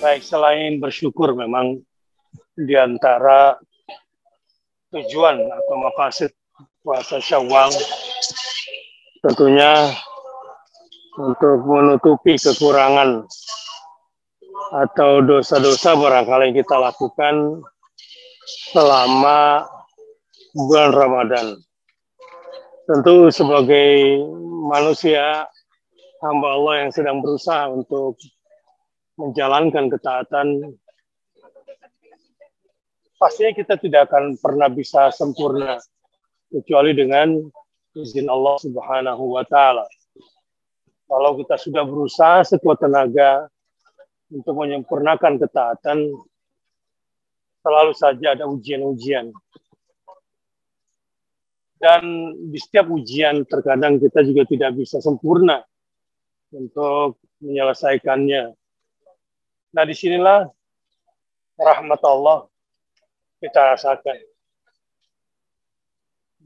Baik, selain bersyukur memang di antara tujuan atau maqasid puasa Syawal tentunya untuk menutupi kekurangan atau dosa-dosa barangkali yang kita lakukan selama bulan Ramadan. Tentu sebagai manusia, hamba Allah yang sedang berusaha untuk menjalankan ketaatan, pastinya kita tidak akan pernah bisa sempurna kecuali dengan izin Allah Subhanahu wa Ta'ala. Kalau kita sudah berusaha sekuat tenaga untuk menyempurnakan ketaatan, selalu saja ada ujian-ujian. Dan di setiap ujian terkadang kita juga tidak bisa sempurna untuk menyelesaikannya. Nah, disinilah rahmat Allah kita rasakan.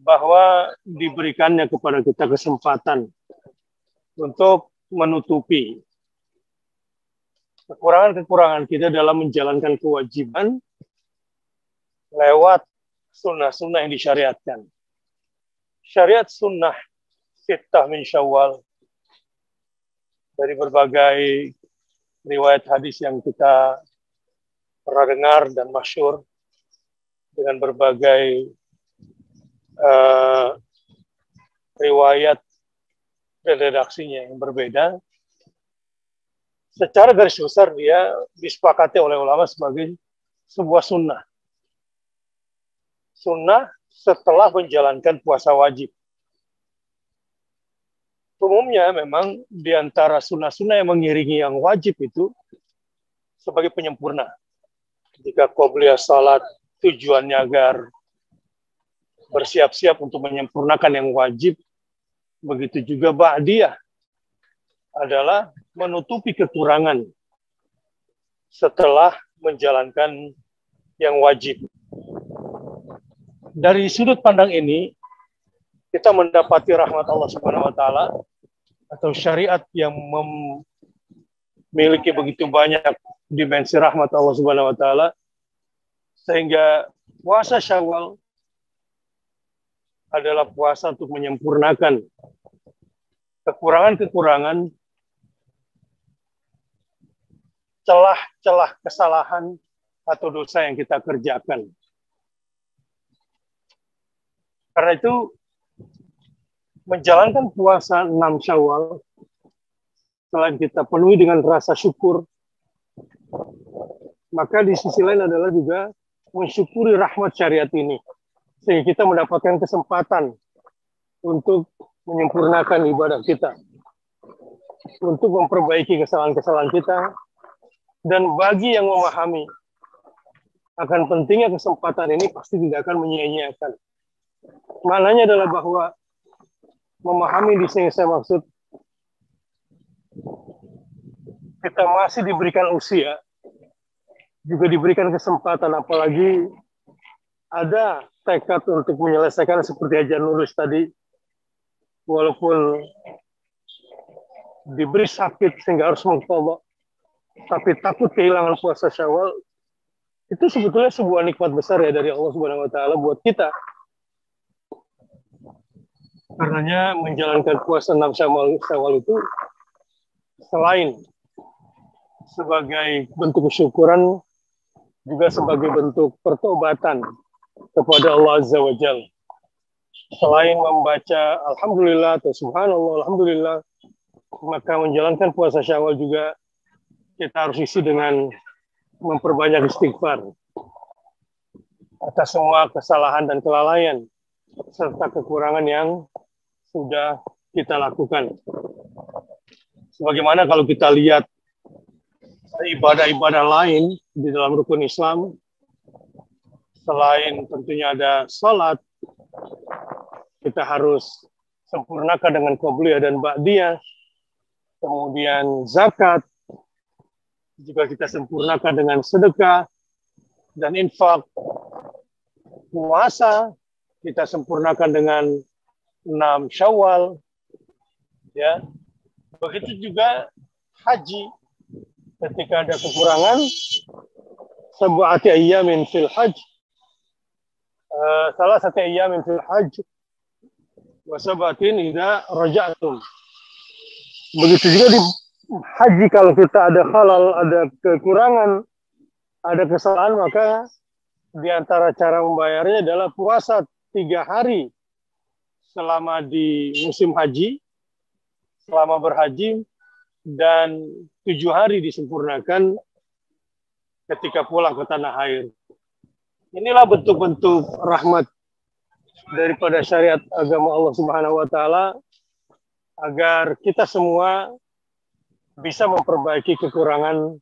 Bahwa diberikannya kepada kita kesempatan untuk menutupi kekurangan-kekurangan kita dalam menjalankan kewajiban lewat sunnah-sunnah yang disyariatkan. Syariat sunnah sittah min Syawal, dari berbagai riwayat hadis yang kita pernah dengar dan masyhur, dengan berbagai riwayat dan redaksinya yang berbeda, secara garis besar dia disepakati oleh ulama sebagai sebuah sunnah. Sunnah setelah menjalankan puasa wajib. Umumnya memang di antara sunnah-sunnah yang mengiringi yang wajib itu sebagai penyempurna. Jika qobliyah salat tujuannya agar bersiap-siap untuk menyempurnakan yang wajib, begitu juga ba'diyah adalah menutupi kekurangan setelah menjalankan yang wajib. Dari sudut pandang ini, kita mendapati rahmat Allah Subhanahu wa Ta'ala atau syariat yang memiliki begitu banyak dimensi rahmat Allah Subhanahu wa Ta'ala, sehingga puasa Syawal adalah puasa untuk menyempurnakan kekurangan-kekurangan, celah-celah kesalahan atau dosa yang kita kerjakan. Karena itu, menjalankan puasa 6 Syawal, selain kita penuhi dengan rasa syukur, maka di sisi lain adalah juga mensyukuri rahmat syariat ini. Sehingga kita mendapatkan kesempatan untuk menyempurnakan ibadah kita, untuk memperbaiki kesalahan-kesalahan kita, dan bagi yang memahami akan pentingnya kesempatan ini pasti tidak akan menyia-nyiakan. Maknanya adalah bahwa memahami di sini saya maksud kita masih diberikan usia, juga diberikan kesempatan, apalagi ada tekad untuk menyelesaikan seperti Hajar Nurus tadi, walaupun diberi sakit sehingga harus mengqadha, tapi takut kehilangan puasa Syawal, itu sebetulnya sebuah nikmat besar ya dari Allah Subhanahu wa Ta'ala buat kita. Karenanya menjalankan puasa 6 Syawal itu selain sebagai bentuk kesyukuran, juga sebagai bentuk pertobatan kepada Allah Azza wa Jalla. Selain membaca Alhamdulillah atau Subhanallah, Alhamdulillah, maka menjalankan puasa Syawal juga kita harus isi dengan memperbanyak istighfar atas semua kesalahan dan kelalaian serta kekurangan yang sudah kita lakukan. Sebagaimana kalau kita lihat ibadah-ibadah lain di dalam rukun Islam, selain tentunya ada salat, kita harus sempurnakan dengan qobliyah dan ba'diyah. Kemudian zakat juga kita sempurnakan dengan sedekah dan infak. puasa kita sempurnakan dengan 6 Syawal, ya. Begitu juga haji, ketika ada kekurangan, sab'ati ayyamin fil hajj, salah satu ayyamin fil hajj, wa sab'atin idza raja'tum. Begitu juga di haji, kalau kita ada halal, ada kekurangan, ada kesalahan, maka di antara cara membayarnya adalah puasa 3 hari selama di musim haji, selama berhaji, dan 7 hari disempurnakan ketika pulang ke tanah air. Inilah bentuk-bentuk rahmat daripada syariat agama Allah Subhanahu wa taala agar kita semua bisa memperbaiki kekurangan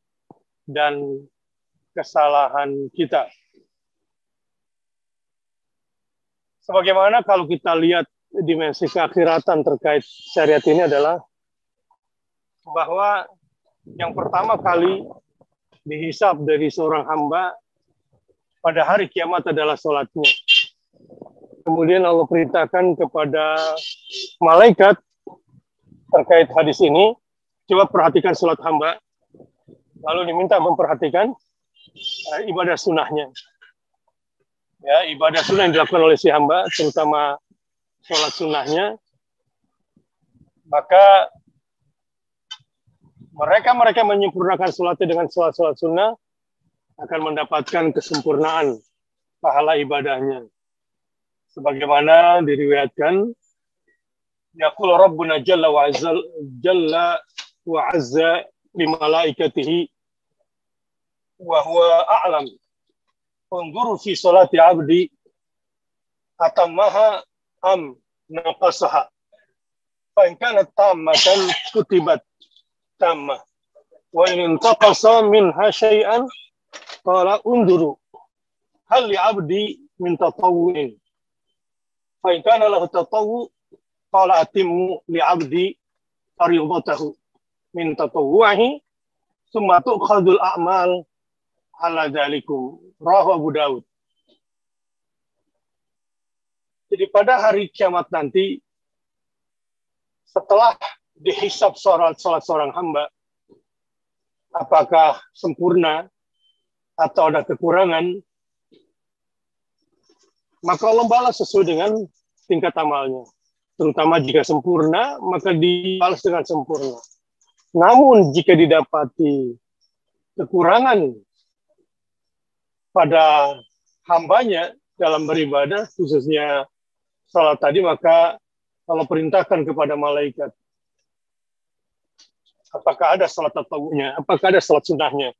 dan kesalahan kita. Sebagaimana kalau kita lihat dimensi keakhiratan terkait syariat ini adalah bahwa yang pertama kali dihisab dari seorang hamba pada hari kiamat adalah sholatnya. Kemudian Allah perintahkan kepada malaikat terkait hadis ini, coba perhatikan sholat hamba, lalu diminta memperhatikan ibadah sunnahnya. Ya, ibadah sunnah yang dilakukan oleh si hamba, terutama sholat sunnahnya, maka mereka menyempurnakan sholatnya dengan sholat sunnah akan mendapatkan kesempurnaan pahala ibadahnya. Sebagaimana diriwayatkan, yaqul Rabbuna jalla wa azza li malaikatihi wa huwa a'lam. Unzuru fi salati 'abdi atammaha am naqasaha. Fa in kanat tammatan kutibat tammah. Wa in intaqasa minha syai'an qala unzuru hal li 'abdi min tatawwu'in. Fa in kana lahu tatawwu' qala atimmu li 'abdi fariidatahu min tatawwu'ihi thumma tu'khadul a'mal ala dzalikum. Rawahu Abu Daud. Jadi pada hari kiamat nanti, setelah dihisab salat seorang hamba, apakah sempurna atau ada kekurangan, maka Allah balas sesuai dengan tingkat amalnya. Terutama jika sempurna, maka dibalas dengan sempurna. Namun jika didapati kekurangan pada hambanya dalam beribadah, khususnya salat tadi, maka Allah perintahkan kepada malaikat, apakah ada salat tatawunya, apakah ada salat sunnahnya.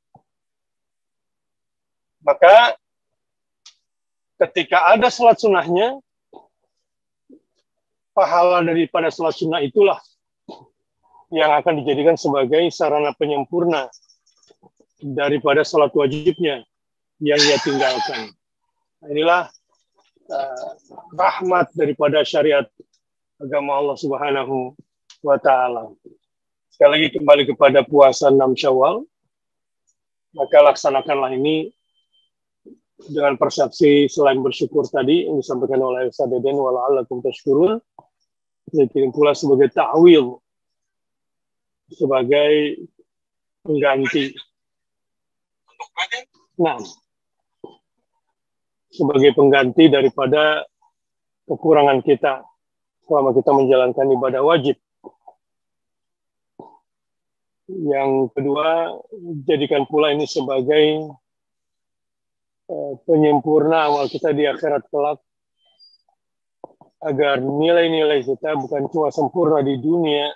Maka ketika ada salat sunnahnya, pahala daripada salat sunnah itulah yang akan dijadikan sebagai sarana penyempurna daripada salat wajibnya yang ia tinggalkan. Inilah rahmat daripada syariat agama Allah Subhanahu wa taala. Sekali lagi kembali kepada puasa 6 Syawal, maka laksanakanlah ini dengan persepsi selain bersyukur tadi yang disampaikan oleh Ustaz Deden, wala'allakum tashkurun, dikirim pula sebagai ta'wil, sebagai pengganti. Nah, sebagai pengganti daripada kekurangan kita selama kita menjalankan ibadah wajib. Yang kedua, jadikan pula ini sebagai penyempurna amal kita di akhirat kelak, agar nilai-nilai kita bukan cuma sempurna di dunia.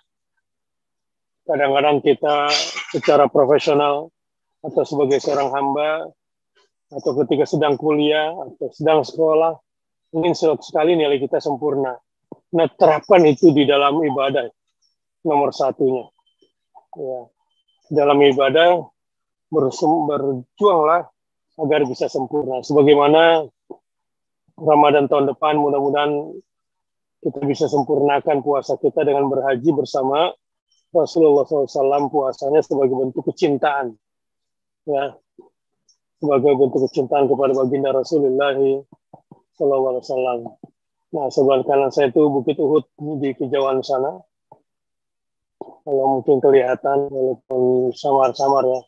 Kadang-kadang kita secara profesional atau sebagai seorang hamba, atau ketika sedang kuliah atau sedang sekolah, ingin sekali nilai kita sempurna. Nah, terapkan itu di dalam ibadah nomor satunya. Ya. Dalam ibadah berjuanglah agar bisa sempurna. Sebagaimana Ramadan tahun depan, mudah-mudahan kita bisa sempurnakan puasa kita dengan berhaji bersama Rasulullah SAW, puasanya sebagai bentuk kecintaan. Ya. Sebagai bentuk kecintaan kepada baginda Rasulullah Sallallahu Alaihi Wasallam. Nah, sebelah kanan saya itu Bukit Uhud di kejauhan sana. Kalau mungkin kelihatan, walaupun samar-samar ya,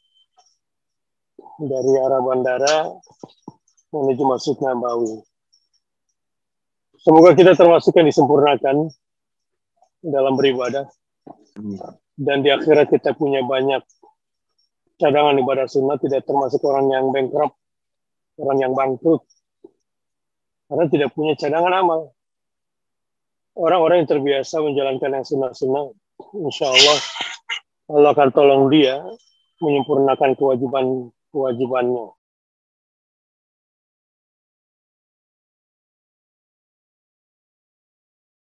dari arah bandara menuju Masjid Nabawi. Semoga kita termasuk yang disempurnakan dalam beribadah. Dan di akhirat kita punya banyak cadangan ibadah sunnah, tidak termasuk orang yang bankrupt, orang yang bangkrut. Karena tidak punya cadangan amal. Orang-orang yang terbiasa menjalankan yang sunnah-sunnah, insya Allah, Allah akan tolong dia menyempurnakan kewajibannya.